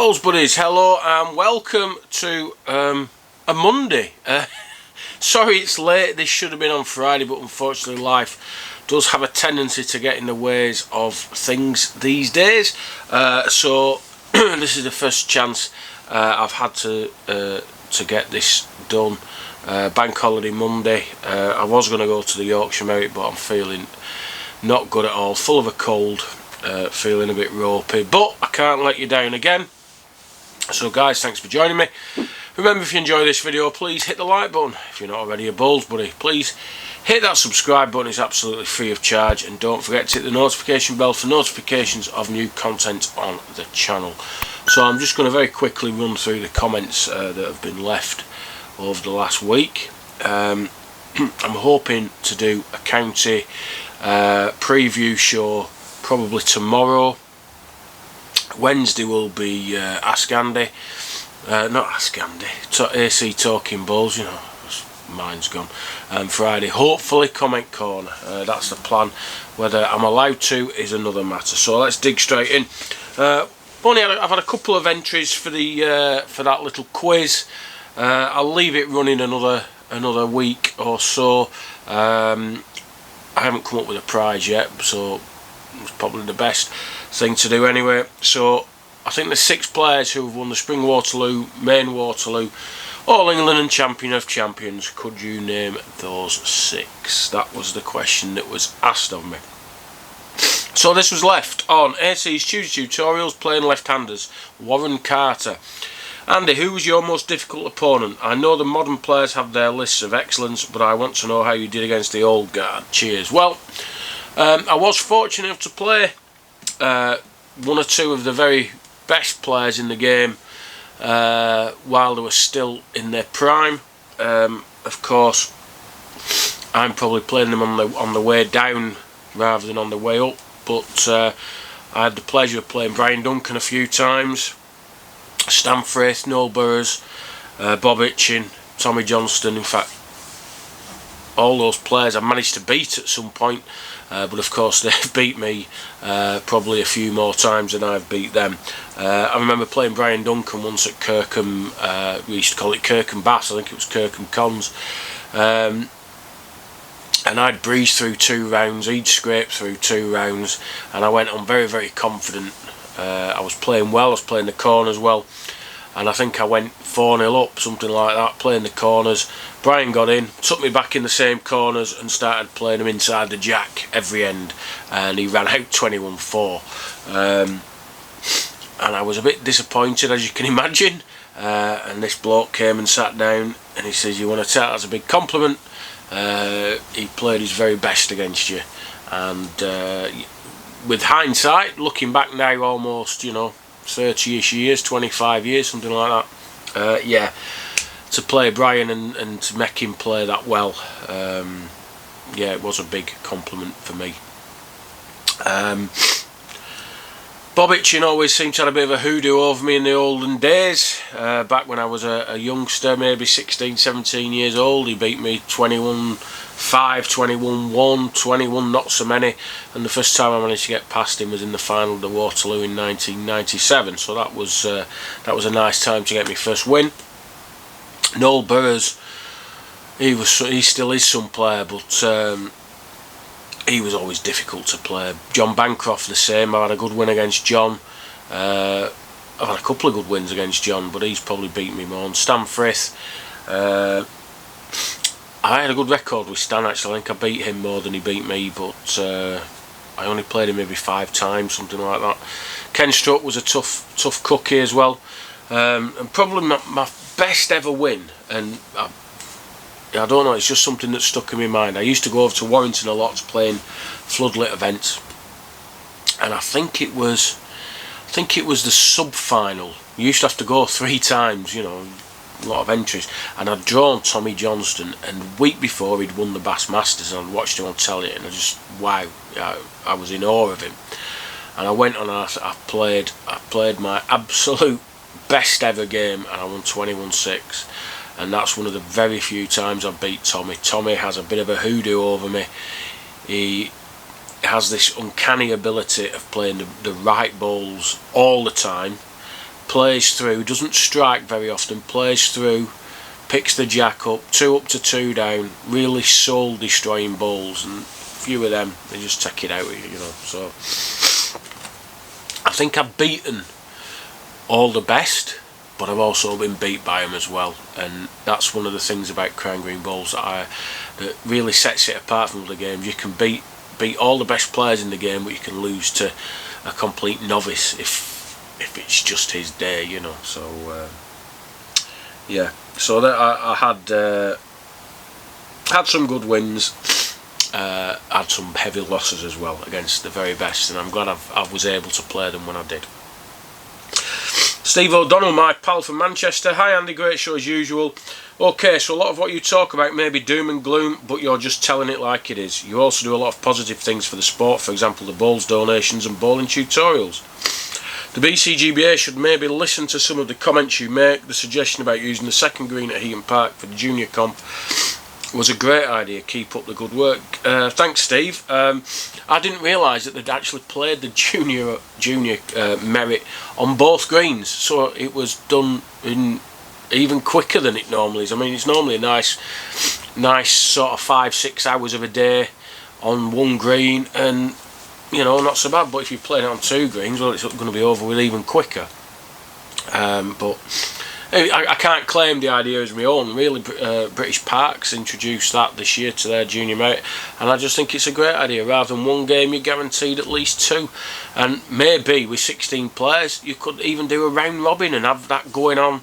Bowls buddies, hello and welcome to a Monday. Sorry it's late, this should have been on Friday, but unfortunately life does have a tendency to get in the ways of things these days. So this is the first chance I've had to get this done. Bank holiday Monday. I was going to go to the Yorkshire Merit, but I'm feeling not good at all, full of a cold, feeling a bit ropey, but I can't let you down again. So guys, thanks for joining me. Remember, if you enjoy this video, please hit the like button. If you're not already a Bowls buddy, please hit that subscribe button. It's absolutely free of charge, and don't forget to hit the notification bell for notifications of new content on the channel. So I'm just going to very quickly run through the comments that have been left over the last week. I'm hoping to do a county preview show probably tomorrow. Wednesday will be Ask Andy, not Ask Andy, AC Talking Bowls, you know, mine's gone. Friday, hopefully Comment Corner, that's the plan. Whether I'm allowed to is another matter. So let's dig straight in. I've had a couple of entries for the for that little quiz. I'll leave it running another week or so. I haven't come up with a prize yet, so it's probably the best thing to do anyway. So I think there's 6 players who have won the Spring Waterloo, Main Waterloo, All England and Champion of Champions. Could you name those 6? That was the question that was asked of me. So this was left on AC's Tuesday Tutorials, playing left-handers, Warren Carter. Andy, who was your most difficult opponent? I know the modern players have their lists of excellence, but I want to know how you did against the old guard. Cheers. Well, I was fortunate enough to play one or two of the very best players in the game while they were still in their prime. Of course, I'm probably playing them on the way down rather than on the way up, but I had the pleasure of playing Brian Duncan a few times, Stan Frith, Noel Burrows, Bob Itchin, Tommy Johnston. In fact, all those players I managed to beat at some point, but of course they've beat me probably a few more times than I've beat them. I remember playing Brian Duncan once at Kirkham, we used to call it Kirkham Bass, I think it was Kirkham Cons, and I'd breezed through 2 rounds, he'd scraped through 2 rounds, and I went on very, very confident. I was playing well, I was playing the corners well, and I think I went 4-0 up, something like that, playing the corners. Brian got in, took me back in the same corners and started playing him inside the jack every end, and he ran out 21-4. And I was a bit disappointed, as you can imagine, and this bloke came and sat down and he says, "You want to take that as a big compliment? He played his very best against you." And with hindsight, looking back now, almost, you know, 30ish years, 25 years, something like that, yeah, to play Brian and to make him play that well, yeah, it was a big compliment for me. Bob Itchin always seemed to have a bit of a hoodoo over me in the olden days, back when I was a youngster, maybe 16, 17 years old. He beat me 21-5, 21-1, 21 not so many, and the first time I managed to get past him was in the final of the Waterloo in 1997, so that was a nice time to get my first win. Noel Burrows, he still is some player, but he was always difficult to play. John Bancroft the same. I had a good win against John. I've had a couple of good wins against John, but he's probably beat me more. And Stan Frith, I had a good record with Stan actually. I think I beat him more than he beat me, but I only played him maybe 5 times, something like that. Ken Strutt was a tough cookie as well. And probably my best ever win, and I don't know, it's just something that stuck in my mind. I used to go over to Warrington a lot to play in floodlit events, and I think it was the sub-final. You used to have to go 3 times, you know, a lot of entries, and I'd drawn Tommy Johnston, and the week before he'd won the Bass Masters, and I'd watched him on telly, and wow, I was in awe of him. And I went on and I played my absolute best ever game, and I won 21-6. And that's one of the very few times I've beat Tommy. Tommy has a bit of a hoodoo over me. He has this uncanny ability of playing the right bowls all the time, plays through, doesn't strike very often, plays through, picks the jack up, 2 up to 2 down, really soul destroying balls, and a few of them they just take it out, you know. So I think I've beaten all the best, but I've also been beat by them as well, and that's one of the things about Crown Green balls that really sets it apart from other games. You can beat all the best players in the game, but you can lose to a complete novice if it's just his day, you know. So yeah, so that I had some good wins, had some heavy losses as well against the very best, and I'm glad I was able to play them when I did. Steve O'Donnell, my pal from Manchester. Hi Andy, great show as usual. Okay, so a lot of what you talk about may be doom and gloom, but you're just telling it like it is. You also do a lot of positive things for the sport, for example the bowls donations and bowling tutorials. The BCGBA should maybe listen to some of the comments you make. The suggestion about using the second green at Heaton Park for the junior comp was a great idea. Keep up the good work. Thanks Steve. I didn't realise that they'd actually played the junior merit on both greens, so it was done in even quicker than it normally is. I mean, it's normally a nice sort of 5-6 hours of a day on one green, and you know, not so bad. But if you're playing it on 2 greens, well, it's going to be over with even quicker. But I can't claim the idea as my own. Really, British Parks introduced that this year to their junior merit, and I just think it's a great idea. Rather than 1 game, you're guaranteed at least 2, and maybe with 16 players, you could even do a round robin and have that going on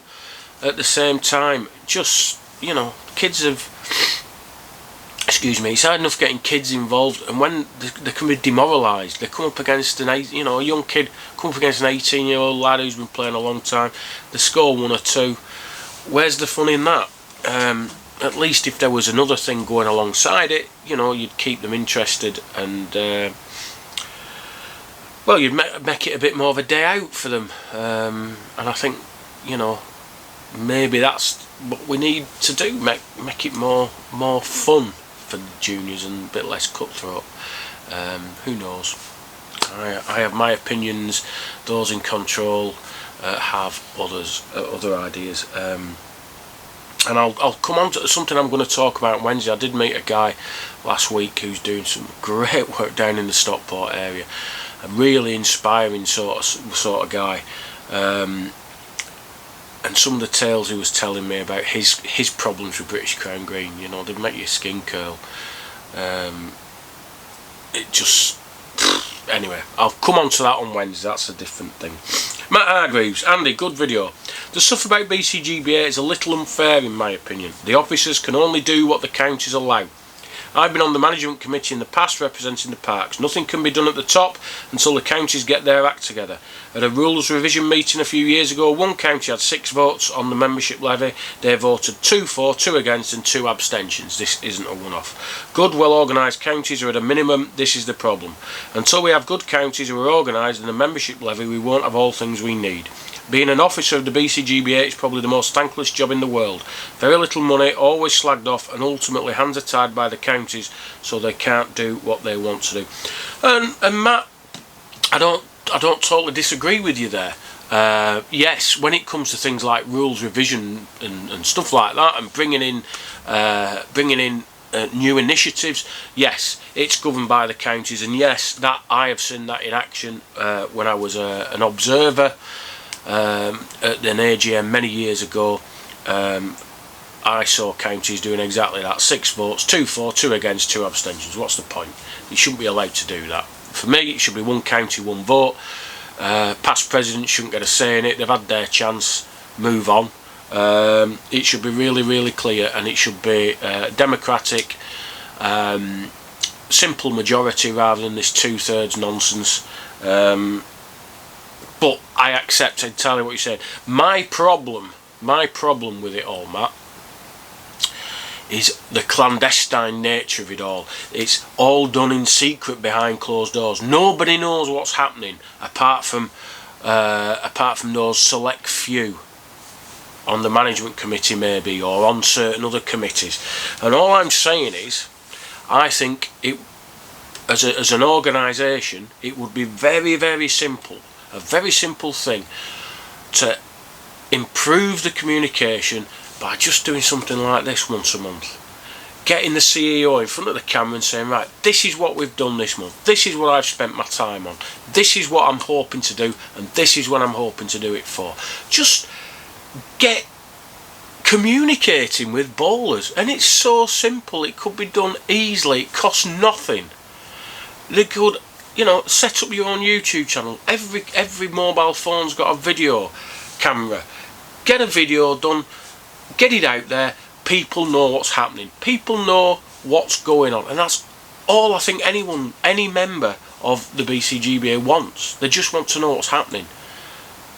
at the same time. Just, you know, kids have, excuse me, it's hard enough getting kids involved, and when they can be demoralised, they come up against a young kid, come up against an 18-year-old lad who's been playing a long time, they score 1 or 2. Where's the fun in that? At least if there was another thing going alongside it, you know, you'd keep them interested, and well, you'd make it a bit more of a day out for them, and I think, you know, maybe that's what we need to do, make it more fun for the juniors and a bit less cutthroat. Who knows? I have my opinions. Those in control have other ideas. And I'll come on to something I'm going to talk about Wednesday. I did meet a guy last week who's doing some great work down in the Stockport area. A really inspiring sort of guy. And some of the tales he was telling me about his problems with British Crown Green, you know, they make your skin curl. It just, anyway, I'll come on to that on Wednesday. That's a different thing. Matt Hargreaves, Andy, good video. The stuff about BCGBA is a little unfair in my opinion. The officers can only do what the counties allow. I've been on the management committee in the past representing the parks. Nothing can be done at the top until the counties get their act together. At a rules revision meeting a few years ago, 1 county had 6 votes on the membership levy. They voted 2 for, 2 against and 2 abstentions. This isn't a one-off. Good, well-organised counties are at a minimum. This is the problem. Until we have good counties who are organised and a membership levy, we won't have all things we need. Being an officer of the BCGBA is probably the most thankless job in the world. Very little money, always slagged off, and ultimately hands are tied by the counties so they can't do what they want to do. And Matt, I don't totally disagree with you there. Yes, when it comes to things like rules revision and stuff like that, and bringing in new initiatives, yes, it's governed by the counties, and yes, that I have seen that in action when I was an observer at an AGM many years ago. I saw counties doing exactly that. 6 votes, 2 for, 2 against, 2 abstentions. What's the point? You shouldn't be allowed to do that. For me, it should be 1 county, 1 vote. Past presidents shouldn't get a say in it. They've had their chance. Move on. It should be really, really clear, and it should be democratic, simple majority rather than this 2/3 nonsense. But I accept entirely what you said. My problem with it all, Matt, is the clandestine nature of it all. It's all done in secret behind closed doors. Nobody knows what's happening apart from those select few on the management committee maybe, or on certain other committees. And all I'm saying is, I think it, as an organisation, it would be very, very simple, a very simple thing to improve the communication by just doing something like this once a month. Getting the CEO in front of the camera and saying, right, this is what we've done this month, this is what I've spent my time on, this is what I'm hoping to do, and this is what I'm hoping to do it for. Just get communicating with bowlers, and it's so simple. It could be done easily. It costs nothing. They could, you know, set up your own YouTube channel. Every mobile phone's got a video camera. Get a video done, get it out there. People know what's happening. People know what's going on, and that's all I think any member of the BCGBA wants. They just want to know what's happening.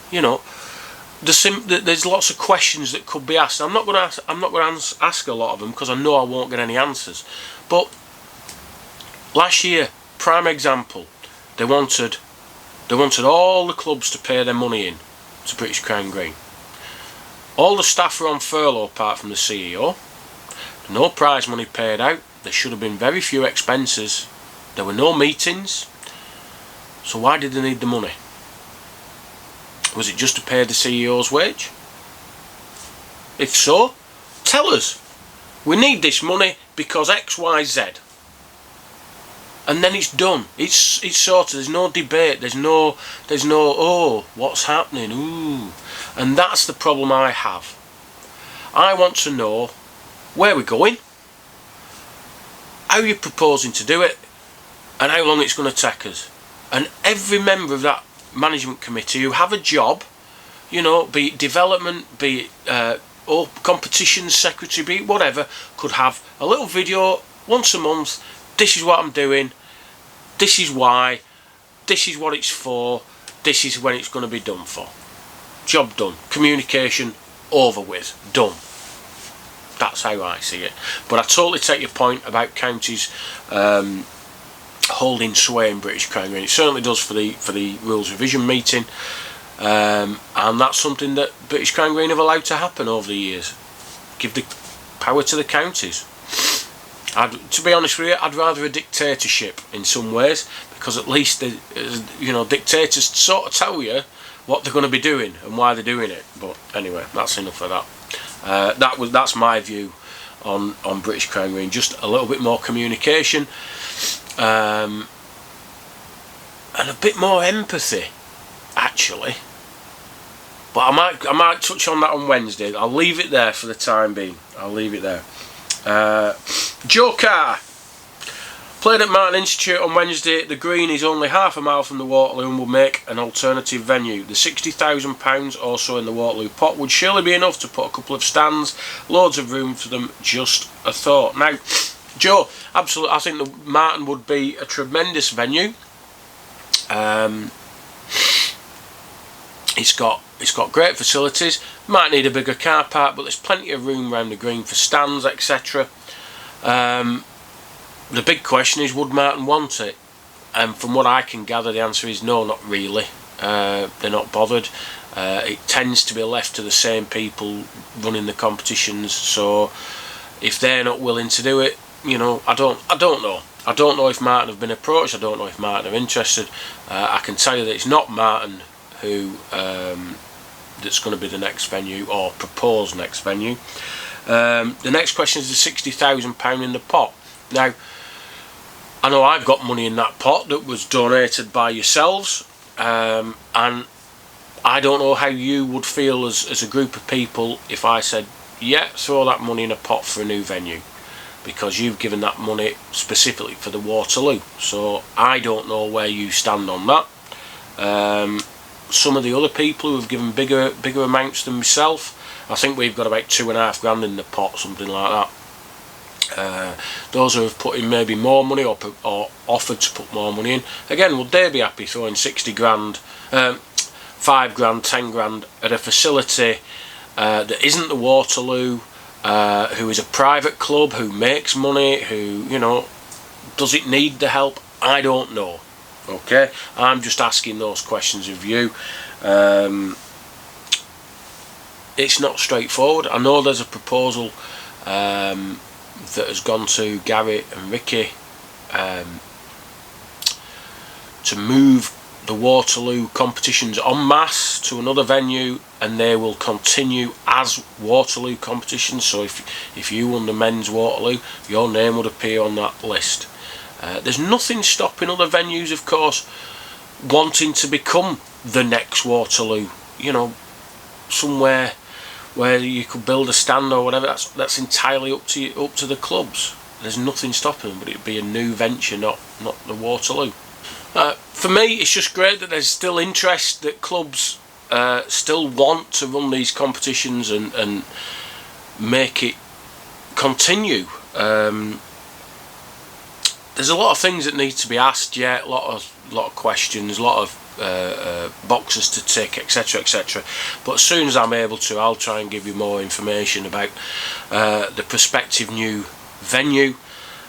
You know, there's lots of questions that could be asked. I'm not going to ask a lot of them because I know I won't get any answers. But last year, prime example, they wanted all the clubs to pay their money in to British Crown Green. All the staff were on furlough apart from the CEO. No prize money paid out. There should have been very few expenses. There were no meetings. So why did they need the money? Was it just to pay the CEO's wage? If so, tell us. We need this money because X, Y, Z. And then it's done. It's sorted. There's no debate. There's no oh, what's happening? Ooh. And that's the problem I have. I want to know where we're going, how you're proposing to do it, and how long it's going to take us. And every member of that management committee who have a job, you know, be it development, be it or competitions secretary, be it whatever, could have a little video once a month. This is what I'm doing, this is why, this is what it's for, this is when it's going to be done for. Job done. Communication over with. Done. That's how I see it. But I totally take your point about counties holding sway in British Crown Green. It certainly does for the rules revision meeting, and that's something that British Crown Green have allowed to happen over the years. Give the power to the counties. To be honest with you, I'd rather a dictatorship in some ways, because at least dictators sort of tell you what they're going to be doing and why they're doing it. But anyway, that's enough of that. That's my view on British Crown Green. Just a little bit more communication, and a bit more empathy, actually. But I might touch on that on Wednesday. I'll leave it there for the time being. I'll leave it there. Joe Carr played at Martin Institute on Wednesday. The green is only half a mile from the Waterloo and will make an alternative venue. The £60,000 also in the Waterloo pot would surely be enough to put a couple of stands, loads of room for them, just a thought. Now, Joe, absolutely, I think the Martin would be a tremendous venue. It's got great facilities. Might need a bigger car park, but there's plenty of room around the green for stands, etc. The big question is, would Martin want it? And from what I can gather, the answer is no, not really. They're not bothered. It tends to be left to the same people running the competitions. So if they're not willing to do it, you know, I don't know. I don't know if Martin have been approached. I don't know if Martin are interested. I can tell you that it's not Martin who that's going to be the next venue, or proposed next venue. The next question is the £60,000 in the pot. Now, I know I've got money in that pot that was donated by yourselves, and I don't know how you would feel as a group of people if I said, yeah, throw that money in a pot for a new venue, because you've given that money specifically for the Waterloo. So I don't know where you stand on that. Some of the other people who have given bigger amounts than myself, I think we've got about £2,500 in the pot, something like that. Those who have put in maybe more money or offered to put more money in, again, would they be happy throwing 60 grand, 5 grand, 10 grand at a facility that isn't the Waterloo, who is a private club, who makes money, who, you know, does it need the help? I don't know. Okay, I'm just asking those questions of you. It's not straightforward. I know there's a proposal that has gone to Gary and Ricky to move the Waterloo competitions en masse to another venue, and they will continue as Waterloo competitions. So if you won the men's Waterloo, your name would appear on that list. There's nothing stopping other venues, of course, wanting to become the next Waterloo. You know, somewhere where you could build a stand or whatever. That's entirely up to the clubs. There's nothing stopping them, but it'd be a new venture, not the Waterloo. For me, it's just great that there's still interest, that clubs still want to run these competitions and make it continue. There's a lot of things that need to be asked yet, a lot of questions, a lot of boxes to tick, etc, etc. But as soon as I'm able to, I'll try and give you more information about the prospective new venue.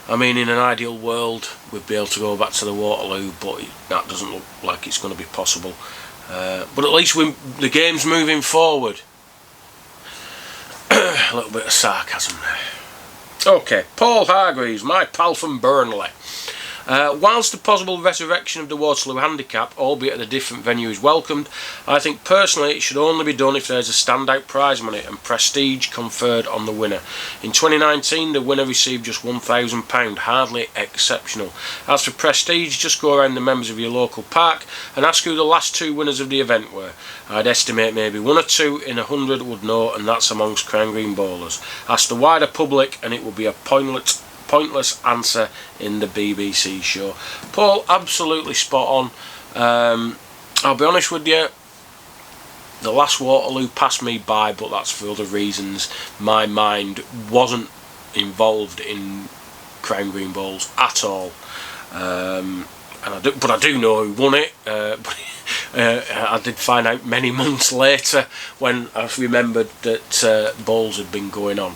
I mean, in an ideal world, we'd be able to go back to the Waterloo, but that doesn't look like it's going to be possible. But at least the game's moving forward. A little bit of sarcasm there. Okay, Paul Hargreaves, my pal from Burnley. Whilst the possible resurrection of the Waterloo handicap, albeit at a different venue, is welcomed, I think personally it should only be done if there is a standout prize money and prestige conferred on the winner. In 2019 the winner received just £1,000, hardly exceptional. As for prestige, just go around the members of your local park and ask who the last 2 winners of the event were. I'd estimate maybe 1 or 2 in 100 would know, and that's amongst Crown Green bowlers. Ask the wider public and it will be a pointless answer in the BBC show. Paul, absolutely spot on. I'll be honest with you, the last Waterloo passed me by, but that's for other reasons. My mind wasn't involved in Crown Green bowls at all, but I do know who won it. I did find out many months later when I remembered that bowls had been going on.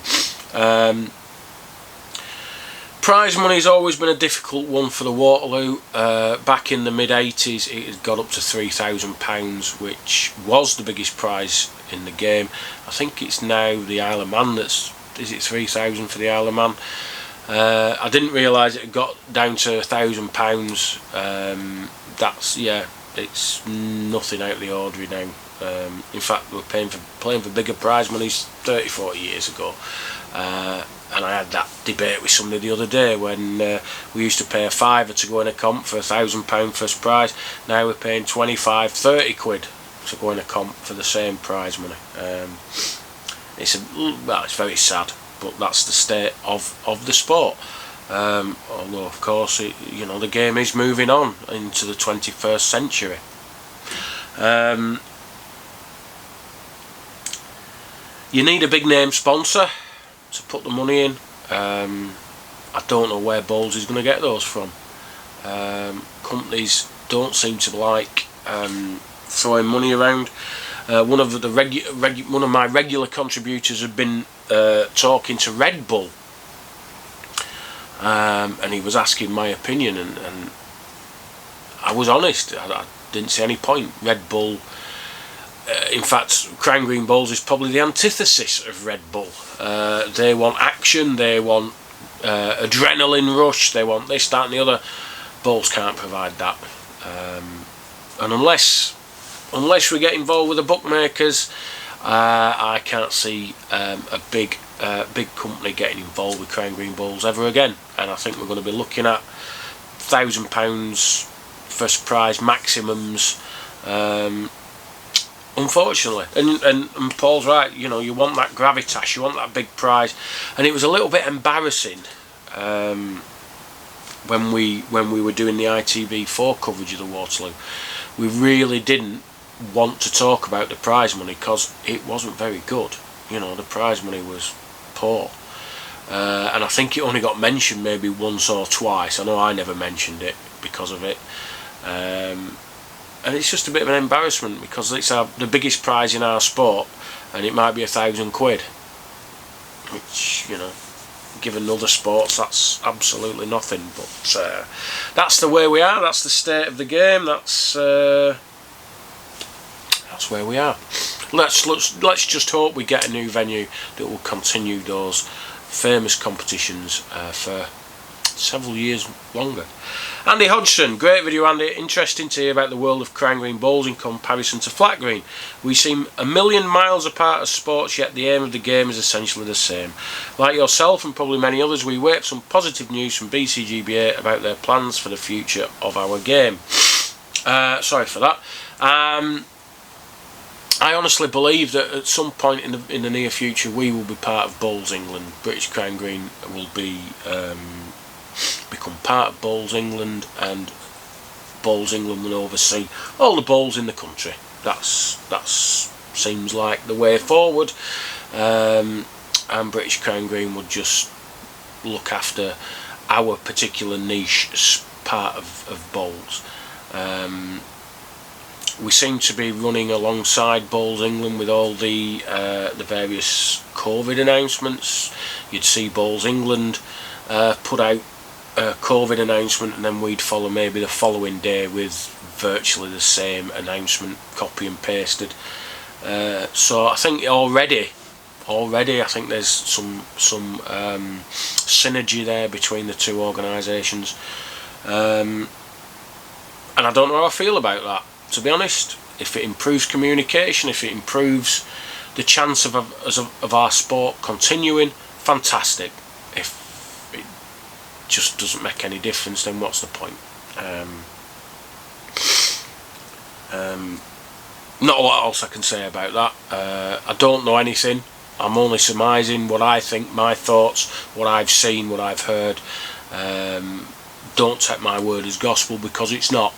Prize money's always been a difficult one for the Waterloo. Back in the mid-80s it had got up to £3,000, which was the biggest prize in the game. I think it's now the Isle of Man is it 3,000 for the Isle of Man? I didn't realise it had got down to £1,000. It's nothing out of the ordinary now. In fact, we were playing for bigger prize monies 30-40 years ago. And I had that debate with somebody the other day when we used to pay a £5 to go in a comp for £1,000 first prize. Now we're paying 25-30 quid to go in a comp for the same prize money. It's very sad, but that's the state of the sport. Although of course the game is moving on into the 21st century. You need a big name sponsor to put the money in. I don't know where Bowles is going to get those from. Companies don't seem to like throwing money around. One of my regular contributors had been talking to Red Bull, and he was asking my opinion, and I was honest. I didn't see any point. Red Bull, in fact, Crown Green Bowls is probably the antithesis of Red Bull. They want action, they want adrenaline rush, they want this, that and the other. Bowls can't provide that. And unless we get involved with the bookmakers, I can't see a big company getting involved with Crown Green Bowls ever again. And I think we're going to be looking at £1,000 first prize maximums, unfortunately. And Paul's right, you want that gravitas, you want that big prize. And it was a little bit embarrassing when we were doing the ITV4 coverage of the Waterloo. We really didn't want to talk about the prize money because it wasn't very good. The prize money was poor. And I think it only got mentioned maybe once or twice. I know I never mentioned it because of it. And it's just a bit of an embarrassment because it's the biggest prize in our sport, and it might be £1,000, which given other sports that's absolutely nothing. But that's the way we are. That's the state of the game. That's where we are. Let's just hope we get a new venue that will continue those famous competitions for several years longer. Andy Hodgson, great video Andy, interesting to hear about the world of crown green bowls in comparison to flat green. We seem a million miles apart as sports, yet the aim of the game is essentially the same. Like yourself and probably many others, we wait for some positive news from BCGBA about their plans for the future of our game. Sorry for that. I honestly believe that at some point in the near future we will be part of Bowls England. British Crown Green will be become part of Bowls England, and Bowls England will oversee all the bowls in the country. That's seems like the way forward, and British Crown Green would just look after our particular niche part of bowls. We seem to be running alongside Bowls England with all the various COVID announcements. You'd see Bowls England put out a COVID announcement, and then we'd follow maybe the following day with virtually the same announcement, copy and pasted. So I think already I think there's some synergy there between the two organisations, and I don't know how I feel about that, to be honest. If it improves communication, if it improves the chance of our sport continuing, fantastic. If it just doesn't make any difference, then what's the point? Not a lot else I can say about that. I don't know anything. I'm only surmising what I think, my thoughts, what I've seen, what I've heard. Don't take my word as gospel, because it's not.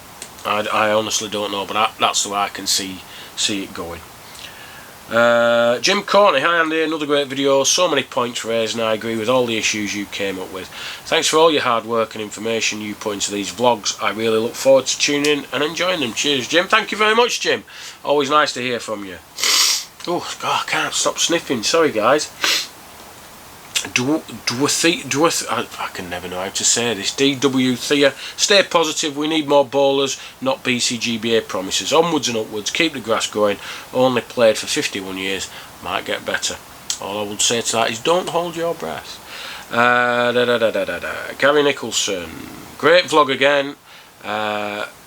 I honestly don't know, but that's the way I can see it going. Jim Courtney, hi Andy, another great video, so many points raised, and I agree with all the issues you came up with. Thanks for all your hard work and information you put into these vlogs. I really look forward to tuning in and enjoying them. Cheers, Jim. Thank you very much, Jim. Always nice to hear from you. Oh God, I can't stop sniffing. Sorry, guys. I can never know how to say this. DW Thea, stay positive. We need more bowlers, not BCGBA promises. Onwards and upwards. Keep the grass going. Only played for 51 years. Might get better. All I would say to that is don't hold your breath. Gary Nicholson, great vlog again.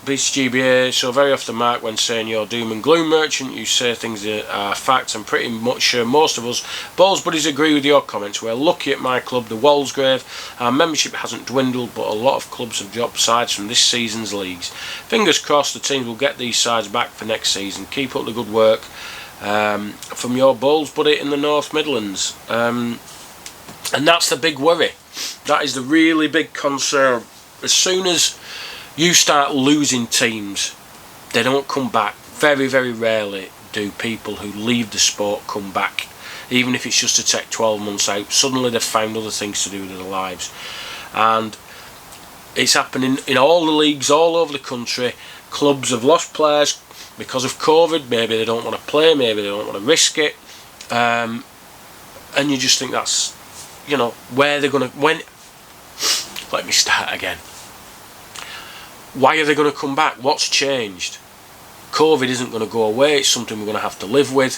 BCGBA, so very off the mark when saying you're doom and gloom merchant. You say things that are facts, and pretty much sure most of us bowls buddies agree with your comments. We're lucky at my club, the Walsgrave. Our membership hasn't dwindled, but a lot of clubs have dropped sides from this season's leagues. Fingers crossed the teams will get these sides back for next season. Keep up the good work. From your bowls buddy in the North Midlands. And that's the big worry. That is the really big concern. As soon as you start losing teams, they don't come back. Very, very rarely do people who leave the sport come back, even if it's just to take 12 months out. Suddenly they've found other things to do with their lives, and it's happening in all the leagues all over the country. Clubs have lost players because of COVID. Maybe they don't want to play, maybe they don't want to risk it, and you just think that's, you know, where they're going to, when, let me start again. Why are they going to come back? What's changed? COVID isn't going to go away. It's something we're going to have to live with.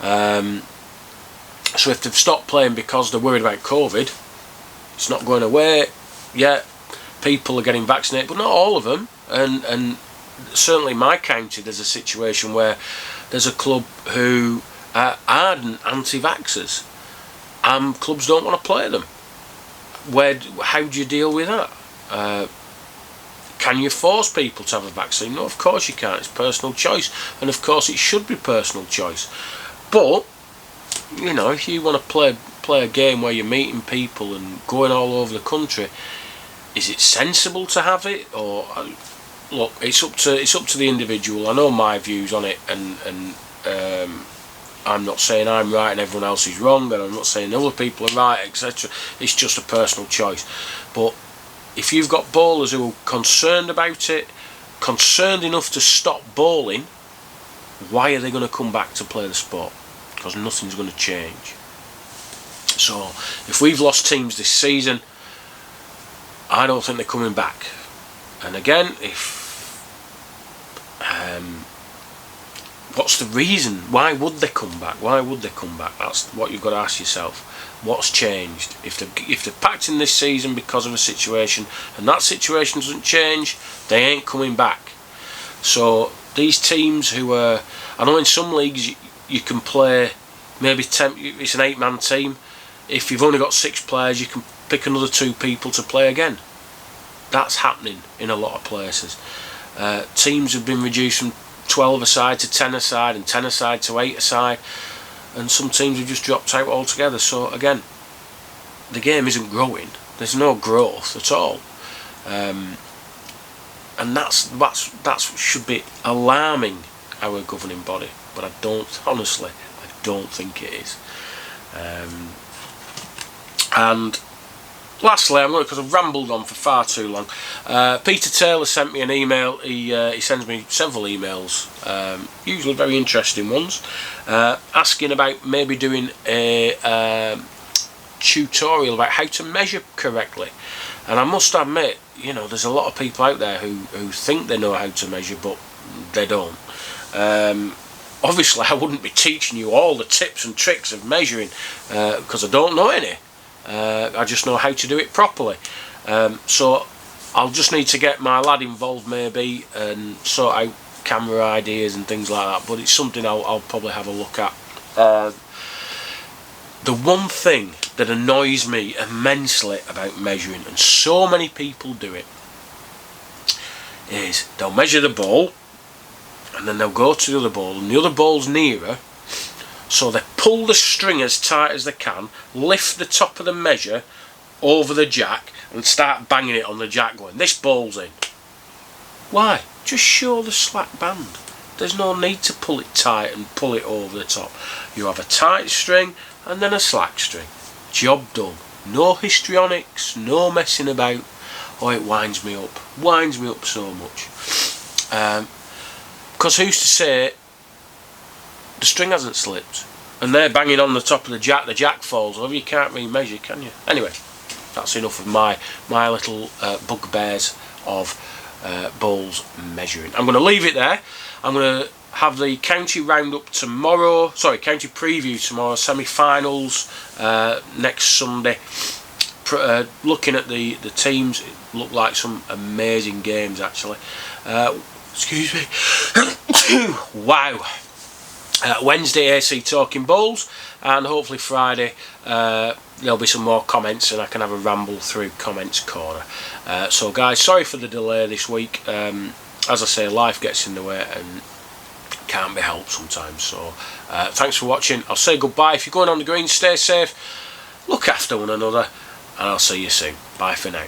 So if they've stopped playing because they're worried about COVID, it's not going away. Yeah, people are getting vaccinated, but not all of them. And certainly in my county, there's a situation where there's a club who are ardent anti-vaxxers, and clubs don't want to play them. How do you deal with that? Can you force people to have a vaccine? No, of course you can't. It's personal choice, and of course it should be personal choice. But you know, if you want to play a game where you're meeting people and going all over the country, is it sensible to have it? Or look, it's up to the individual. I know my views on it, and I'm not saying I'm right and everyone else is wrong, and I'm not saying other people are right, etc. It's just a personal choice. But if you've got bowlers who are concerned about it, concerned enough to stop bowling, why are they going to come back to play the sport? Because nothing's going to change. So if we've lost teams this season, I don't think they're coming back. And again, if What's the reason? Why would they come back? Why would they come back? That's what you've got to ask yourself. What's changed? If they're packed in this season because of a situation, and that situation doesn't change, they ain't coming back. So these teams who are, I know in some leagues you can play maybe 10. It's an 8-man team. If you've only got 6 players, you can pick another 2 people to play again. That's happening in a lot of places. Teams have been reduced from 12 aside to 10 aside, and 10 aside to 8 aside, and some teams have just dropped out altogether. So again, the game isn't growing. There's no growth at all, and that's should be alarming our governing body. But I don't think it is. And lastly, because I've rambled on for far too long, Peter Taylor sent me an email. He sends me several emails, usually very interesting ones, asking about maybe doing a tutorial about how to measure correctly. And I must admit, there's a lot of people out there who think they know how to measure, but they don't. Obviously, I wouldn't be teaching you all the tips and tricks of measuring, because I don't know any. I just know how to do it properly. So I'll just need to get my lad involved maybe and sort out camera ideas and things like that, but it's something I'll probably have a look at. The one thing that annoys me immensely about measuring, and so many people do it, is they'll measure the ball and then they'll go to the other ball and the other ball's nearer, so they pull the string as tight as they can, lift the top of the measure over the jack and start banging it on the jack going, this ball's in. Why? Just show the slack band. There's no need to pull it tight and pull it over the top. You have a tight string and then a slack string. Job done. No histrionics, no messing about. Oh, it winds me up. Winds me up so much. Because who's to say the string hasn't slipped and they're banging on the top of the jack falls over, you can't really measure, can you? Anyway, that's enough of my little bugbears of balls measuring. I'm going to leave it there. I'm going to have the county roundup tomorrow, county preview tomorrow, semi-finals next Sunday. Looking at the teams, it looked like some amazing games actually. Excuse me. Wow. Wednesday AC Talking Bowls, and hopefully Friday there'll be some more comments and I can have a ramble through comments corner. So guys, sorry for the delay this week. As I say, life gets in the way and can't be helped sometimes. So thanks for watching. I'll say goodbye. If you're going on the green, stay safe, look after one another, and I'll see you soon. Bye for now.